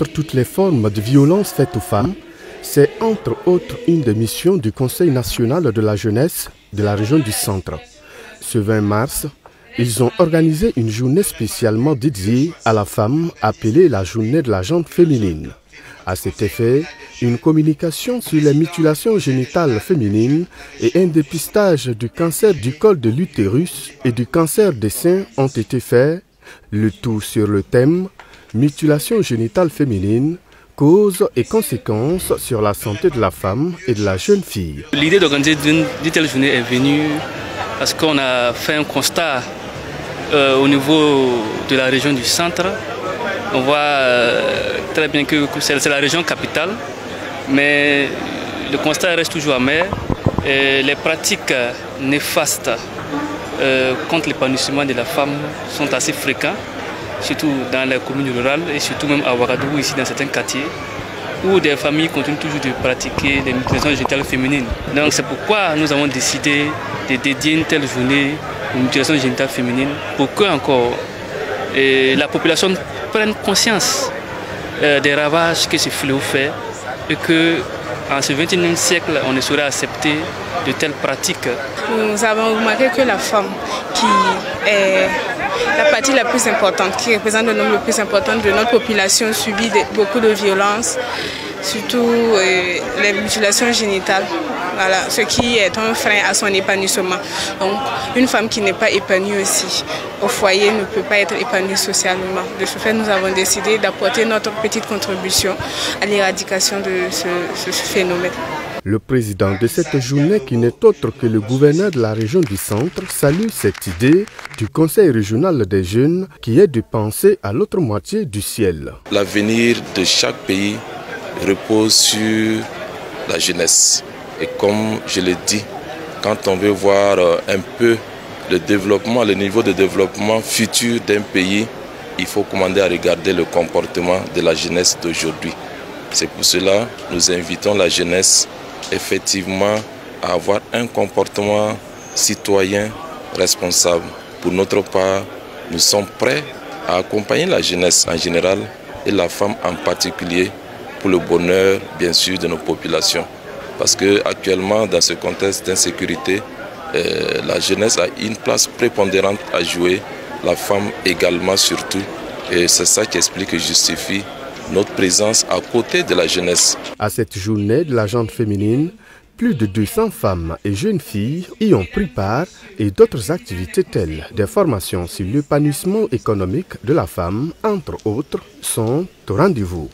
contre toutes les formes de violence faites aux femmes, c'est entre autres une des missions du Conseil national de la jeunesse de la région du Centre. Ce 20 mars, ils ont organisé une journée spécialement dédiée à la femme appelée la journée de la jante féminine. À cet effet, une communication sur les mutilations génitales féminines et un dépistage du cancer du col de l'utérus et du cancer des seins ont été faits, le tout sur le thème « Mutilation génitale féminine, causes et conséquences sur la santé de la femme et de la jeune fille ». L'idée d'organiser une telle journée est venue parce qu'on a fait un constat au niveau de la région du Centre. On voit très bien que c'est la région capitale, mais le constat reste toujours amer. Et les pratiques néfastes contre l'épanouissement de la femme sont assez fréquentes, surtout dans les communes rurales et surtout même à Ouagadougou, ici dans certains quartiers, où des familles continuent toujours de pratiquer des mutilations génitales féminines. Donc c'est pourquoi nous avons décidé de dédier une telle journée aux mutilations génitales féminines pour que encore la population prenne conscience des ravages que ce fléau fait et que en ce XXIe siècle, on ne saurait accepter de telles pratiques. Nous avons remarqué que la femme, qui est la partie la plus importante, qui représente le nombre le plus important de notre population, subit beaucoup de violences, surtout les mutilations génitales, voilà, ce qui est un frein à son épanouissement. Donc, une femme qui n'est pas épanouie aussi au foyer ne peut pas être épanouie socialement. De ce fait, nous avons décidé d'apporter notre petite contribution à l'éradication de ce phénomène. Le président de cette journée, qui n'est autre que le gouverneur de la région du Centre, salue cette idée du Conseil régional des jeunes qui est de penser à l'autre moitié du ciel. L'avenir de chaque pays repose sur la jeunesse. Et comme je l'ai dit, quand on veut voir un peu le développement, le niveau de développement futur d'un pays, il faut commander à regarder le comportement de la jeunesse d'aujourd'hui. C'est pour cela que nous invitons la jeunesse effectivement à avoir un comportement citoyen responsable. Pour notre part, nous sommes prêts à accompagner la jeunesse en général et la femme en particulier pour le bonheur, bien sûr, de nos populations. Parce qu'actuellement, dans ce contexte d'insécurité, la jeunesse a une place prépondérante à jouer, la femme également surtout. Et c'est ça qui explique et justifie notre présence à côté de la jeunesse. À cette journée de la jante féminine, plus de 200 femmes et jeunes filles y ont pris part et d'autres activités telles des formations sur l'épanouissement économique de la femme, entre autres, sont au rendez-vous.